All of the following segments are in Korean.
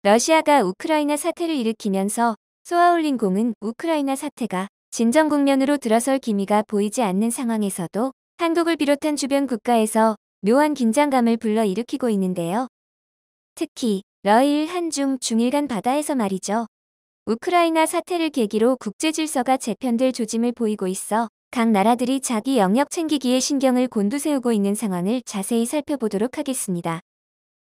러시아가 우크라이나 사태를 일으키면서 쏘아올린 공은 우크라이나 사태가 진정 국면으로 들어설 기미가 보이지 않는 상황에서도 한국을 비롯한 주변 국가에서 묘한 긴장감을 불러일으키고 있는데요. 특히 러일 한중 중일 간 바다에서 말이죠. 우크라이나 사태를 계기로 국제 질서가 재편될 조짐을 보이고 있어 각 나라들이 자기 영역 챙기기에 신경을 곤두세우고 있는 상황을 자세히 살펴보도록 하겠습니다.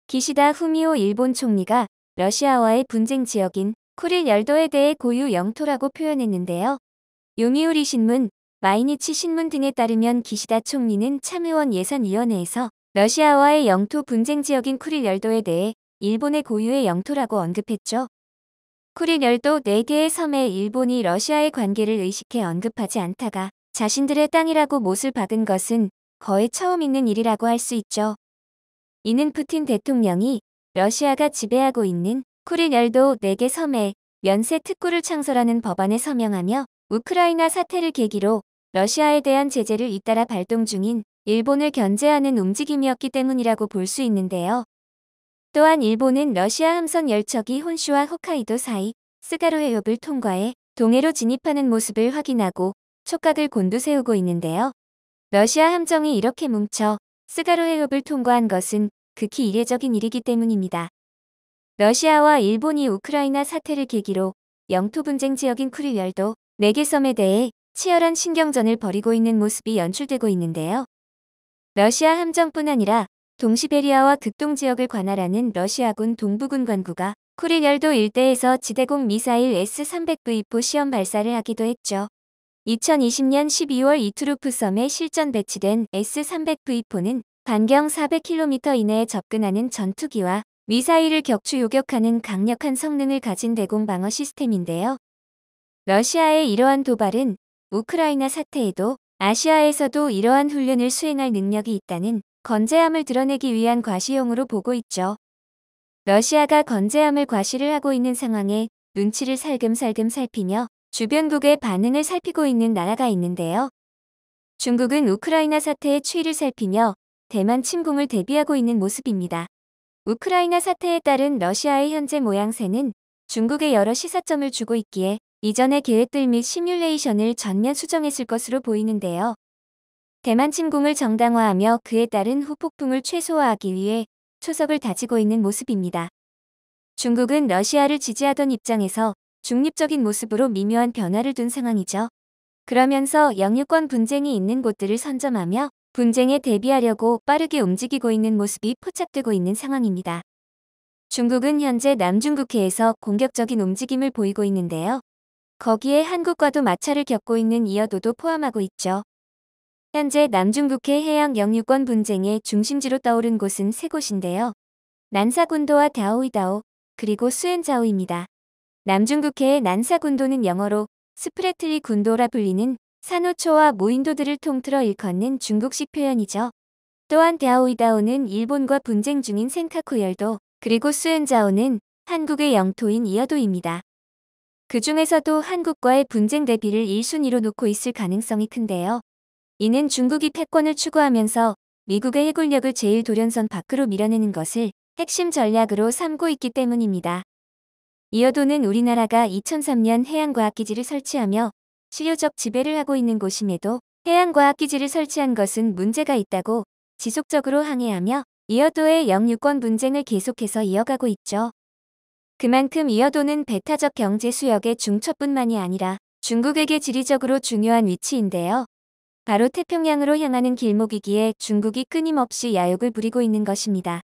기시다 후미오 일본 총리가 러시아와의 분쟁 지역인 쿠릴 열도에 대해 고유 영토라고 표현했는데요. 요미우리 신문, 마이니치 신문 등에 따르면 기시다 총리는 참의원 예산위원회에서 러시아와의 영토 분쟁 지역인 쿠릴 열도에 대해 일본의 고유의 영토라고 언급했죠. 쿠릴 열도 4개의 섬에 일본이 러시아의 관계를 의식해 언급하지 않다가 자신들의 땅이라고 못을 박은 것은 거의 처음 있는 일이라고 할 수 있죠. 이는 푸틴 대통령이 러시아가 지배하고 있는 쿠릴 열도 4개 섬에 면세 특구를 창설하는 법안에 서명하며 우크라이나 사태를 계기로 러시아에 대한 제재를 잇따라 발동 중인 일본을 견제하는 움직임이었기 때문이라고 볼 수 있는데요. 또한 일본은 러시아 함선 열척이 혼슈와 홋카이도 사이 스가루 해협을 통과해 동해로 진입하는 모습을 확인하고 촉각을 곤두세우고 있는데요. 러시아 함정이 이렇게 뭉쳐 스가루 해협을 통과한 것은 극히 이례적인 일이기 때문입니다. 러시아와 일본이 우크라이나 사태를 계기로 영토 분쟁 지역인 쿠릴 열도 4개 섬에 대해 치열한 신경전을 벌이고 있는 모습이 연출되고 있는데요. 러시아 함정뿐 아니라 동시베리아와 극동 지역을 관할하는 러시아군 동부군 관구가 쿠릴 열도 일대에서 지대공 미사일 S-300V4 시험 발사를 하기도 했죠. 2020년 12월 이투르프 섬에 실전 배치된 S-300V4는 반경 400km 이내에 접근하는 전투기와 미사일을 격추 요격하는 강력한 성능을 가진 대공 방어 시스템인데요. 러시아의 이러한 도발은 우크라이나 사태에도 아시아에서도 이러한 훈련을 수행할 능력이 있다는 건재함을 드러내기 위한 과시용으로 보고 있죠. 러시아가 건재함을 과시를 하고 있는 상황에 눈치를 살금살금 살피며 주변국의 반응을 살피고 있는 나라가 있는데요. 중국은 우크라이나 사태의 추이를 살피며 대만 침공을 대비하고 있는 모습입니다. 우크라이나 사태에 따른 러시아의 현재 모양새는 중국에 여러 시사점을 주고 있기에 이전의 계획들 및 시뮬레이션을 전면 수정했을 것으로 보이는데요. 대만 침공을 정당화하며 그에 따른 후폭풍을 최소화하기 위해 초석을 다지고 있는 모습입니다. 중국은 러시아를 지지하던 입장에서 중립적인 모습으로 미묘한 변화를 둔 상황이죠. 그러면서 영유권 분쟁이 있는 곳들을 선점하며 분쟁에 대비하려고 빠르게 움직이고 있는 모습이 포착되고 있는 상황입니다. 중국은 현재 남중국해에서 공격적인 움직임을 보이고 있는데요. 거기에 한국과도 마찰을 겪고 있는 이어도도 포함하고 있죠. 현재 남중국해 해양 영유권 분쟁의 중심지로 떠오른 곳은 3곳인데요. 난사군도와 다오이다오, 그리고 수엔자오입니다. 남중국해의 난사군도는 영어로 스프레틀리 군도라 불리는 산호초와 무인도들을 통틀어 일컫는 중국식 표현이죠. 또한 다오이다오는 일본과 분쟁 중인 센카쿠 열도, 그리고 수엔자오는 한국의 영토인 이어도입니다. 그 중에서도 한국과의 분쟁 대비를 1순위로 놓고 있을 가능성이 큰데요. 이는 중국이 패권을 추구하면서 미국의 해군력을 제일 돌연선 밖으로 밀어내는 것을 핵심 전략으로 삼고 있기 때문입니다. 이어도는 우리나라가 2003년 해양과학기지를 설치하며 실효적 지배를 하고 있는 곳임에도 해양과학기지를 설치한 것은 문제가 있다고 지속적으로 항의하며 이어도의 영유권 분쟁을 계속해서 이어가고 있죠. 그만큼 이어도는 배타적 경제 수역의 중첩뿐만이 아니라 중국에게 지리적으로 중요한 위치인데요. 바로 태평양으로 향하는 길목이기에 중국이 끊임없이 야욕을 부리고 있는 것입니다.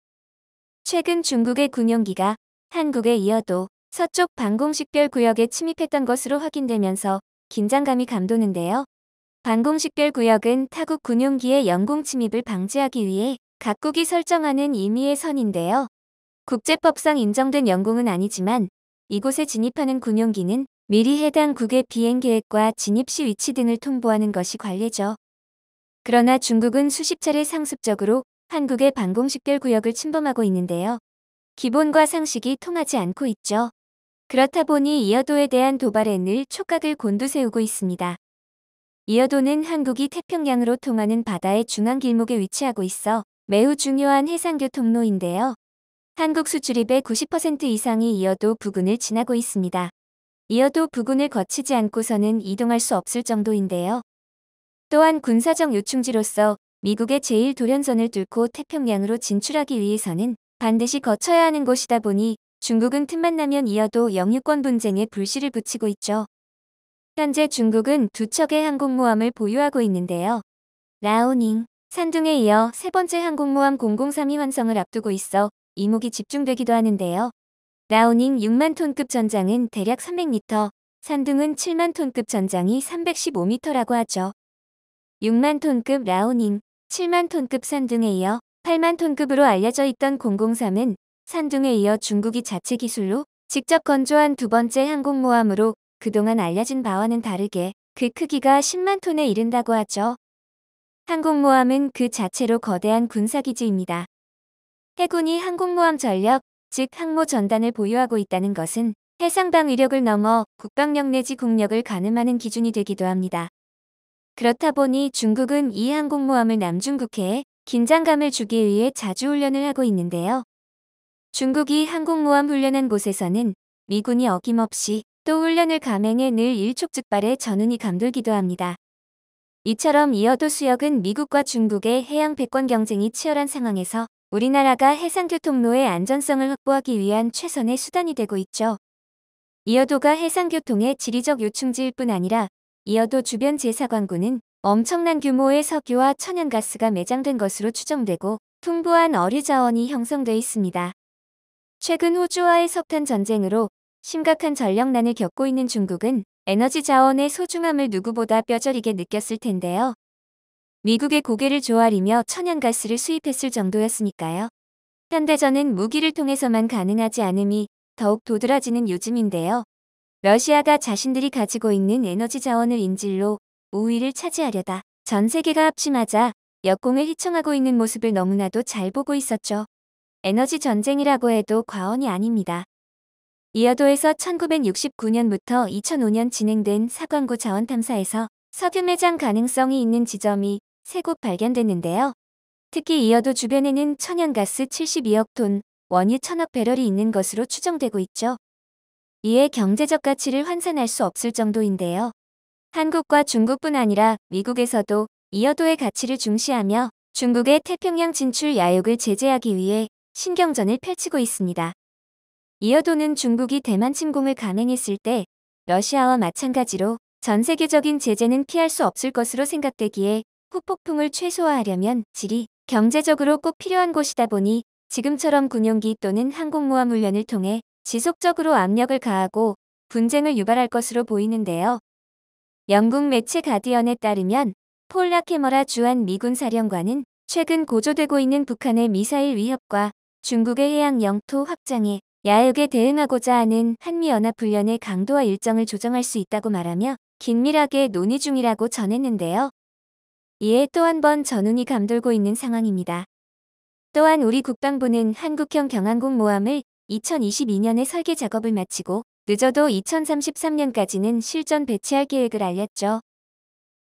최근 중국의 군용기가 한국의 이어도 서쪽 반공식별 구역에 침입했던 것으로 확인되면서 긴장감이 감도는데요. 반공식별 구역은 타국 군용기의 영공 침입을 방지하기 위해 각국이 설정하는 임의의 선인데요. 국제법상 인정된 영공은 아니지만 이곳에 진입하는 군용기는 미리 해당 국의 비행 계획과 진입 시 위치 등을 통보하는 것이 관례죠. 그러나 중국은 수십 차례 상습적으로 한국의 반공식별 구역을 침범하고 있는데요. 기본과 상식이 통하지 않고 있죠. 그렇다 보니 이어도에 대한 도발에 늘 촉각을 곤두세우고 있습니다. 이어도는 한국이 태평양으로 통하는 바다의 중앙 길목에 위치하고 있어 매우 중요한 해상교통로인데요. 한국 수출입의 90% 이상이 이어도 부근을 지나고 있습니다. 이어도 부근을 거치지 않고서는 이동할 수 없을 정도인데요. 또한 군사적 요충지로서 미국의 제1도련선을 뚫고 태평양으로 진출하기 위해서는 반드시 거쳐야 하는 곳이다 보니 중국은 틈만 나면 이어도 영유권 분쟁에 불씨를 붙이고 있죠. 현재 중국은 두 척의 항공모함을 보유하고 있는데요. 라오닝, 산둥에 이어 세 번째 항공모함 003이 완성을 앞두고 있어 이목이 집중되기도 하는데요. 라오닝 6만 톤급 전장은 대략 300m, 산둥은 7만 톤급 전장이 315m라고 하죠. 6만 톤급 라오닝, 7만 톤급 산둥에 이어 8만 톤급으로 알려져 있던 003은 산둥에 이어 중국이 자체 기술로 직접 건조한 두 번째 항공모함으로 그동안 알려진 바와는 다르게 그 크기가 10만 톤에 이른다고 하죠. 항공모함은 그 자체로 거대한 군사기지입니다. 해군이 항공모함 전력, 즉 항모 전단을 보유하고 있다는 것은 해상방 위력을 넘어 국방력 내지 국력을 가늠하는 기준이 되기도 합니다. 그렇다 보니 중국은 이 항공모함을 남중국해에 긴장감을 주기 위해 자주 훈련을 하고 있는데요. 중국이 항공모함 훈련한 곳에서는 미군이 어김없이 또 훈련을 감행해 늘 일촉즉발의 전운이 감돌기도 합니다. 이처럼 이어도 수역은 미국과 중국의 해양 패권 경쟁이 치열한 상황에서 우리나라가 해상교통로의 안전성을 확보하기 위한 최선의 수단이 되고 있죠. 이어도가 해상교통의 지리적 요충지일 뿐 아니라 이어도 주변 제사관구는 엄청난 규모의 석유와 천연가스가 매장된 것으로 추정되고 풍부한 어류 자원이 형성돼 있습니다. 최근 호주와의 석탄 전쟁으로 심각한 전력난을 겪고 있는 중국은 에너지 자원의 소중함을 누구보다 뼈저리게 느꼈을 텐데요. 미국의 고개를 조아리며 천연가스를 수입했을 정도였으니까요. 현대전은 무기를 통해서만 가능하지 않음이 더욱 도드라지는 요즘인데요. 러시아가 자신들이 가지고 있는 에너지 자원을 인질로 우위를 차지하려다 전 세계가 합심하자 역공을 휘청하고 있는 모습을 너무나도 잘 보고 있었죠. 에너지 전쟁이라고 해도 과언이 아닙니다. 이어도에서 1969년부터 2005년 진행된 사관구 자원 탐사에서 석유 매장 가능성이 있는 지점이 3곳 발견됐는데요. 특히 이어도 주변에는 천연가스 72억 톤, 원유 1000억 배럴이 있는 것으로 추정되고 있죠. 이에 경제적 가치를 환산할 수 없을 정도인데요. 한국과 중국뿐 아니라 미국에서도 이어도의 가치를 중시하며 중국의 태평양 진출 야욕을 제재하기 위해 신경전을 펼치고 있습니다. 이어도는 중국이 대만 침공을 감행했을 때 러시아와 마찬가지로 전 세계적인 제재는 피할 수 없을 것으로 생각되기에 후폭풍을 최소화하려면 지리, 경제적으로 꼭 필요한 곳이다 보니 지금처럼 군용기 또는 항공모함 훈련을 통해 지속적으로 압력을 가하고 분쟁을 유발할 것으로 보이는데요. 영국 매체 가디언에 따르면 폴 라케머라 주한 미군 사령관은 최근 고조되고 있는 북한의 미사일 위협과 중국의 해양 영토 확장에 야욕에 대응하고자 하는 한미연합훈련의 강도와 일정을 조정할 수 있다고 말하며 긴밀하게 논의 중이라고 전했는데요. 이에 또 한 번 전운이 감돌고 있는 상황입니다. 또한 우리 국방부는 한국형 경항공모함을 2022년에 설계 작업을 마치고 늦어도 2033년까지는 실전 배치할 계획을 알렸죠.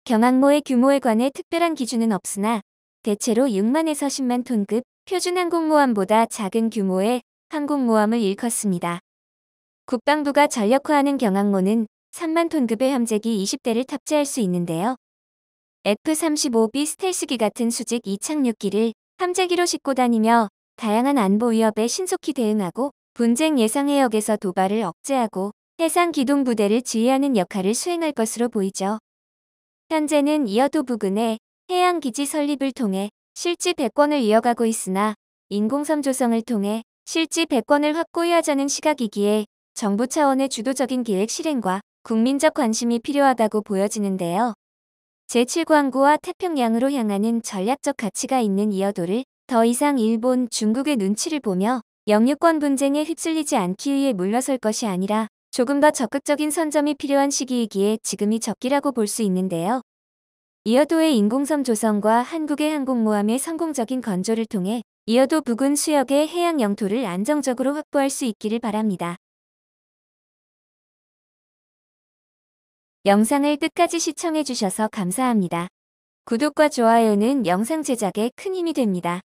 경항모의 규모에 관해 특별한 기준은 없으나 대체로 6만에서 10만 톤급 표준 항공모함보다 작은 규모의 항공모함을 일컫습니다. 국방부가 전력화하는 경항모는 3만 톤급의 함재기 20대를 탑재할 수 있는데요. F-35B 스텔스기 같은 수직 이착륙기를 함재기로 싣고 다니며 다양한 안보 위협에 신속히 대응하고 분쟁 예상 해역에서 도발을 억제하고 해상 기동 부대를 지휘하는 역할을 수행할 것으로 보이죠. 현재는 이어도 부근에 해양기지 설립을 통해 실지 백권을 이어가고 있으나 인공섬 조성을 통해 실지 백권을 확고히 하자는 시각이기에 정부 차원의 주도적인 계획 실행과 국민적 관심이 필요하다고 보여지는데요. 제7광구와 태평양으로 향하는 전략적 가치가 있는 이어도를 더 이상 일본, 중국의 눈치를 보며 영유권 분쟁에 휩쓸리지 않기 위해 물러설 것이 아니라 조금 더 적극적인 선점이 필요한 시기이기에 지금이 적기라고 볼 수 있는데요. 이어도의 인공섬 조성과 한국의 항공모함의 성공적인 건조를 통해 이어도 부근 수역의 해양 영토를 안정적으로 확보할 수 있기를 바랍니다. 영상을 끝까지 시청해주셔서 감사합니다. 구독과 좋아요는 영상 제작에 큰 힘이 됩니다.